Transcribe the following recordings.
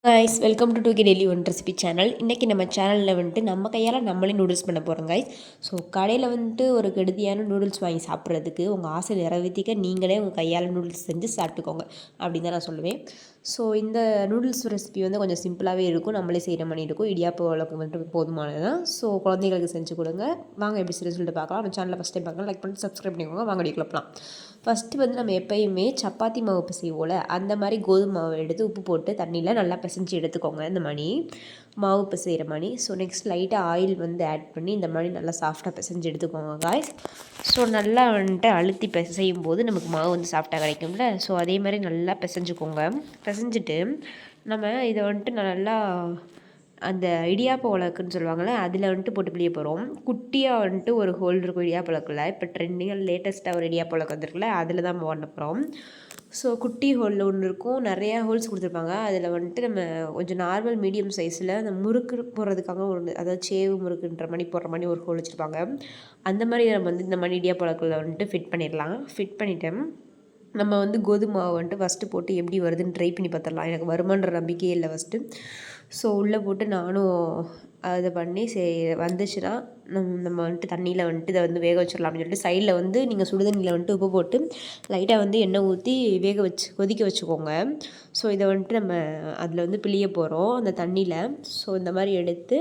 Guys welcome to two K daily one recipe channel. இன்றைக்கி நம்ம சேனலில் வந்துட்டு நம்ம கையால் நம்மளே நூடுல்ஸ் பண்ண போகிறோம் கைஸ். ஸோ கடையில் வந்துட்டு ஒரு கெடுதியான நூடுல்ஸ் வாங்கி சாப்பிட்றதுக்கு உங்கள் ஆசை நிறைவேற்றிக்க நீங்களே உங்கள் கையால் நூடுல்ஸ் செஞ்சு சாப்பிட்டுக்கோங்க அப்படின்னு தான் நான் சொல்லுவேன். ஸோ இந்த நூடுல்ஸ் ரெசிபி வந்து கொஞ்சம் சிம்பிளாகவே இருக்கும், நம்மளே செய்கிற மாதிரி இருக்கும். இடியாப்ப அளவுக்கு வந்துட்டு போதுமானது தான். ஸோ குழந்தைங்களுக்கு செஞ்சு கொடுங்க. வாங்க எப்படி சொல்லிட்டு பார்க்கலாம். நம்ம சேனலில் ஃபஸ்ட் டைம் பார்க்கலாம், லைக் பண்ணிட்டு சப்ஸ்கிரைப் பண்ணிக்கோங்க. வாங்க வீடியோ கிளப்பலாம். ஃபஸ்ட்டு வந்து நம்ம எப்போயுமே சப்பாத்தி மாவு பிசைவோல அந்த மாதிரி கோதுமை மாவை எடுத்து உப்பு போட்டு தண்ணியில் நல்லா பிசைஞ்சு எடுத்துக்கோங்க. இந்த மாதிரி மாவு பிசைகிற மாதிரி. ஸோ நெக்ஸ்ட் லைட்டாக ஆயில் வந்து ஆட் பண்ணி இந்த மாதிரி நல்லா சாஃப்டாக பிசைஞ்சு எடுத்துக்கோங்க காய்ஸ். ஸோ நல்லா வந்துட்டு அழுத்தி பிசையும் போது நமக்கு மாவு வந்து சாஃப்டாக கிடைக்கும்ல. ஸோ அதே மாதிரி நல்லா பிசைஞ்சுக்கோங்க. பிசைஞ்சிட்டு நம்ம இதை வந்துட்டு நல்லா அந்த இடியாப்ப உலக்குன்னு சொல்லுவாங்கள்ல, அதில் வந்துட்டு போட்டு பிழிய போகிறோம். குட்டியாக வந்துட்டு ஒரு ஹோல் இருக்கும் இடியாப்ப உலக்கில். இப்போ ட்ரெண்டிங்காக லேட்டஸ்ட்டாக ஒரு இடியாப்ப உலக்கு வந்துருக்குல்ல, அதில் தான் பண்ண போகிறோம். ஸோ குட்டி ஹோலில் ஒன்று இருக்கும், நிறையா ஹோல்ஸ் கொடுத்துருப்பாங்க. அதில் வந்துட்டு நம்ம கொஞ்சம் நார்மல் மீடியம் சைஸில் அந்த முறுக்கு போடுறதுக்காக ஒன்று, அதாவது சேவு முறுக்குன்ற மாதிரி போடுற மாதிரி ஒரு ஹோல் வச்சுருப்பாங்க. அந்த மாதிரி நம்ம வந்து இந்த மாதிரி இடியாப்ப உலக்கில் வந்துட்டு ஃபிட் பண்ணிடலாம். ஃபிட் பண்ணிவிட்டு நம்ம வந்து கோதுமை மாவு வந்துட்டு ஃபஸ்ட்டு போட்டு எப்படி வருதுன்னு ட்ரை பண்ணி பார்த்துடலாம். எனக்கு வருமான்ற நம்பிக்கையே இல்லை ஃபஸ்ட்டு. ஸோ உள்ளே போட்டு நானும் அதை பண்ணி வந்துச்சுன்னா நம்ம வந்துட்டு தண்ணியில் வந்துட்டு இதை வந்து வேக வச்சிடலாம் அப்படின்னு சொல்லிட்டு சைடில் வந்து நீங்கள் சுடுதண்ணியில் வந்துட்டு உப்பு போட்டு லைட்டாக வந்து எண்ணெய் ஊற்றி கொதிக்க வச்சுக்கோங்க. ஸோ இதை வந்துட்டு நம்ம அதில் வந்து பிழிய போகிறோம் அந்த தண்ணியில். ஸோ இந்த மாதிரி எடுத்து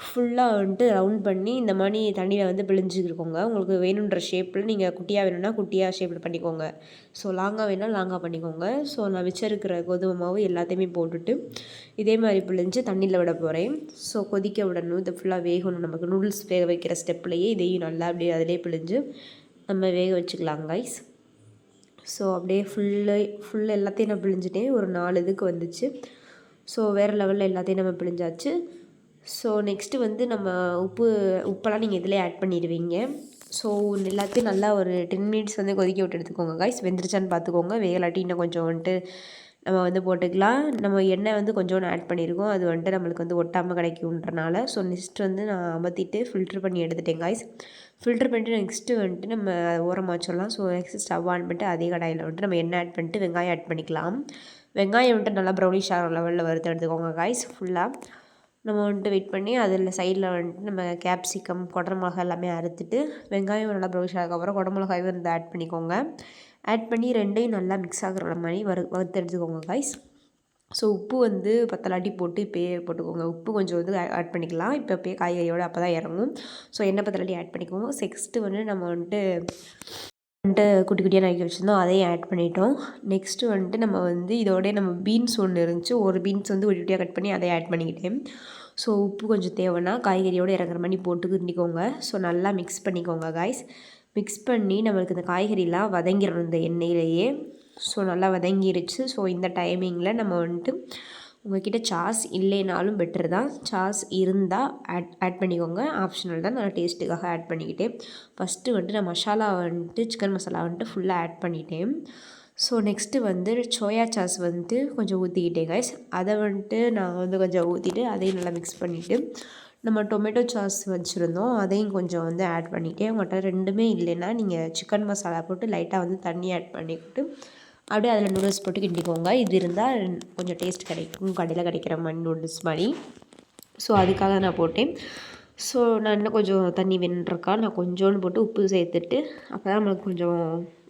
ஃபுல்லாக வந்துட்டு ரவுண்ட் பண்ணி இந்த மாதிரி தண்ணியில் வந்து பிழிஞ்சுக்கிருக்கோங்க. உங்களுக்கு வேணுன்ற ஷேப்பில் நீங்கள் குட்டியாக வேணும்னா குட்டியாக ஷேப்பில் பண்ணிக்கோங்க. ஸோ லாங்காக வேணால் லாங்காக பண்ணிக்கோங்க. ஸோ நான் மிச்சம் இருக்கிற கோதுமை மாவு எல்லாத்தையுமே போட்டுட்டு இதே மாதிரி பிழிஞ்சு தண்ணியில் விட போகிறேன். ஸோ கொதிக்க விடணும், இது ஃபுல்லாக வேகணும். நமக்கு நூடுல்ஸ் வேக வைக்கிற ஸ்டெப்லேயே இதையும் நல்லா அப்படியே அதிலே பிழிஞ்சு நம்ம வேக வச்சுக்கலாம் கைஸ். ஸோ அப்படியே ஃபுல்லு எல்லாத்தையும் நான் பிழிஞ்சிட்டேன். ஒரு 4 இதுக்கு வந்துச்சு. ஸோ வேறு லெவலில் எல்லாத்தையும் நம்ம பிழிஞ்சாச்சு. ஸோ நெக்ஸ்ட்டு வந்து நம்ம உப்பெல்லாம் நீங்கள் இதிலே ஆட் பண்ணிடுவீங்க. ஸோ எல்லாத்தையும் நல்லா ஒரு 10 மினிட்ஸ் வந்து கொதிக்க விட்டு எடுத்துக்கோங்க காய்ஸ். வெந்துருச்சான்னு பார்த்துக்கோங்க. வேகலாட்டி இன்னும் கொஞ்சம் வந்துட்டு நம்ம வந்து போட்டுக்கலாம். நம்ம எண்ணெய் வந்து கொஞ்சோண்டு ஆட் பண்ணியிருக்கோம், அது வந்துட்டு நம்மளுக்கு வந்து ஒட்டாமல் கிடைக்குன்றனால. ஸோ நெக்ஸ்ட் வந்து நான் அமர்த்திட்டு ஃபில்ட்ரு பண்ணி எடுத்துட்டேன் காய்ஸ். ஃபில்ட்ரு பண்ணிட்டு நெக்ஸ்ட்டு வந்துட்டு நம்ம ஓரமாக வச்சிடலாம். ஸோ நெக்ஸ்ட்டு ஸ்டவ் ஆன் பண்ணிட்டு அதே கடாயில் வந்துட்டு நம்ம எண்ணெய் ஆட் பண்ணிட்டு வெங்காயம் ஆட் பண்ணிக்கலாம். வெங்காயம் வந்துட்டு நல்லா ப்ரௌனிஷ் ஆகிற லெவலில் வறுத்து எடுத்துக்கோங்க காய்ஸ். ஃபுல்லாக நம்ம வந்துட்டு வெயிட் பண்ணி அதில் சைடில் வந்துட்டு நம்ம கேப்சிகம் குடமிளகா எல்லாமே அறுத்துட்டு வெங்காயம் நல்லா ப்ரௌனிஷ் ஆனதுக்கப்புறம் குடமிளகாயும் வந்து ஆட் பண்ணிக்கோங்க. ஆட் பண்ணி ரெண்டையும் நல்லா மிக்ஸ் ஆகிற மாதிரி வறுத்து எடுத்துக்கோங்க காய்ஸ். ஸோ உப்பு வந்து பத்தலாட்டி போட்டு இப்போயே போட்டுக்கோங்க. உப்பு கொஞ்சம் வந்து ஆட் பண்ணிக்கலாம் இப்போயே காய்கறியோடு, அப்போ தான் இறங்கும். ஸோ எண்ணெய் பத்தலாட்டி ஆட் பண்ணிக்கோங்க. நெக்ஸ்ட்டு வந்து நம்ம வந்துட்டு குட்டி குட்டியாக நறுக்கி வச்சுருந்தோம், அதையும் ஆட் பண்ணிட்டோம். நெக்ஸ்ட்டு வந்துட்டு நம்ம வந்து இதோடய நம்ம பீன்ஸ் ஒன்று இருந்துச்சு, ஒரு பீன்ஸ் வந்து குட்டி குட்டியாக கட் பண்ணி அதை ஆட் பண்ணிக்கிட்டேன். ஸோ உப்பு கொஞ்சம் தேவைன்னா காய்கறியோடு இறங்குற மாதிரி போட்டு கிண்டிக்கோங்க. ஸோ நல்லா மிக்ஸ் பண்ணிக்கோங்க காய்ஸ். மிக்ஸ் பண்ணி நம்மளுக்கு இந்த காய்கறிலாம் வதங்கிடணும் இந்த எண்ணெயிலேயே. ஸோ நல்லா வதங்கிருச்சு. ஸோ இந்த டைமிங்கில் நம்ம வந்துட்டு உங்கள்கிட்ட சாஸ் இல்லைனாலும் பெட்ரு தான். சாஸ் இருந்தால் ஆட் பண்ணிக்கோங்க, ஆப்ஷனல் தான். நான் டேஸ்ட்டுக்காக ஆட் பண்ணிக்கிட்டேன். ஃபஸ்ட்டு வந்துட்டு நான் மசாலா வந்துட்டு சிக்கன் மசாலா வந்துட்டு ஃபுல்லாக ஆட் பண்ணிட்டேன். ஸோ நெக்ஸ்ட்டு வந்து சோயா சாஸ் வந்துட்டு கொஞ்சம் ஊற்றிக்கிட்டேன் கைஸ். அதை வந்துட்டு நான் வந்து கொஞ்சம் ஊற்றிட்டு அதையும் நல்லா மிக்ஸ் பண்ணிவிட்டு நம்ம டொமேட்டோ சாஸ் வச்சுருந்தோம், அதையும் கொஞ்சம் வந்து ஆட் பண்ணிவிட்டேன். உங்கள்கிட்ட ரெண்டுமே இல்லைன்னா நீங்கள் சிக்கன் மசாலா போட்டு லைட்டாக வந்து தண்ணி ஆட் பண்ணிவிட்டு அப்படியே அதில் நூடுல்ஸ் போட்டு கிண்டிக்கோங்க. இது இருந்தால் கொஞ்சம் டேஸ்ட் கிடைக்கும், கடையில் கிடைக்கிற மாதிரி நூடுல்ஸ் மாதிரி. ஸோ அதுக்காக நான் போட்டேன். ஸோ நான் இன்னும் கொஞ்சம் தண்ணி வேணுன்றக்கா நான் கொஞ்சோண்டு போட்டு உப்பு சேர்த்துட்டு அப்போ தான் நம்மளுக்கு கொஞ்சம்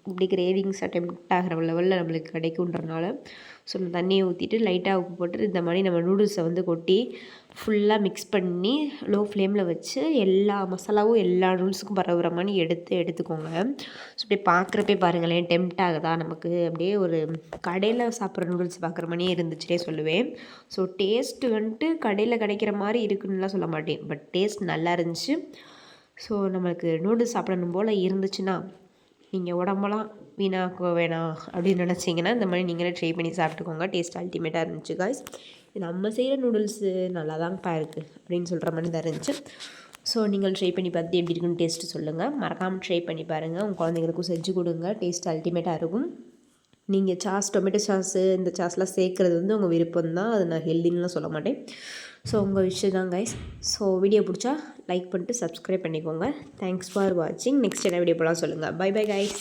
இப்படி கிரேவிங்ஸாக டெம்ப்ட் ஆகிற லெவலில் நம்மளுக்கு கிடைக்குன்றனால. ஸோ நம்ம தண்ணியை ஊற்றிட்டு லைட்டாக உப்பு போட்டு இந்த மாதிரி நம்ம நூடுல்ஸை வந்து கொட்டி ஃபுல்லாக மிக்ஸ் பண்ணி லோ ஃப்ளேமில் வச்சு எல்லா மசாலாவும் எல்லா நூடுல்ஸுக்கும் பரவுற மாதிரி எடுத்துக்கோங்க. ஸோ அப்படியே பார்க்குறப்பே பாருங்களேன், டெம்ப்ட் ஆகுதா நமக்கு. அப்படியே ஒரு கடையில் சாப்பிட்ற நூடுல்ஸ் பார்க்குற மாதிரியே இருந்துச்சுட்டே சொல்லுவேன். ஸோ டேஸ்ட்டு வந்துட்டு கடையில் கிடைக்கிற மாதிரி இருக்குன்னுலாம் சொல்ல மாட்டேன், பட் டேஸ்ட் நல்லா இருந்துச்சு. ஸோ நம்மளுக்கு நூடுல்ஸ் சாப்பிடணும் போல் இருந்துச்சுன்னா நீங்கள் உடம்பெல்லாம் வீணாக்க வேணாம் அப்படின்னு நினச்சிங்கன்னா இந்த மாதிரி நீங்களே ட்ரை பண்ணி சாப்பிட்டுக்கோங்க. டேஸ்ட் அல்டிமேட்டாக இருந்துச்சு காய்ஸ். நம்ம செய்கிற நூடுல்ஸு நல்லா தான்ப்பா இருக்குது அப்படின்னு சொல்கிற மாதிரி தான் இருந்துச்சு. ஸோ நீங்கள் ட்ரை பண்ணி பார்த்து எப்படி இருக்குன்னு டேஸ்ட்டு சொல்லுங்கள். மறக்காமல் ட்ரை பண்ணி பாருங்கள், உங்கள் குழந்தைங்களுக்கும் செஞ்சு கொடுங்க. டேஸ்ட் அல்டிமேட்டாக இருக்கும். நீங்கள் டொமேட்டோ சாஸு இந்த சாஸ்லாம் சேர்க்குறது வந்து உங்கள் விருப்பம் தான், அது நான் ஹெல்தின்லாம் சொல்ல மாட்டேன். ஸோ உங்கள் விஷயம் தான் கைஸ். ஸோ வீடியோ பிடிச்சா லைக் பண்ணிட்டு சப்ஸ்கிரைப் பண்ணிக்கோங்க. தேங்க்ஸ் ஃபார் வாட்சிங். நெக்ஸ்ட் என்ன வீடியோ போலாம் சொல்லுங்கள். Bye bye guys.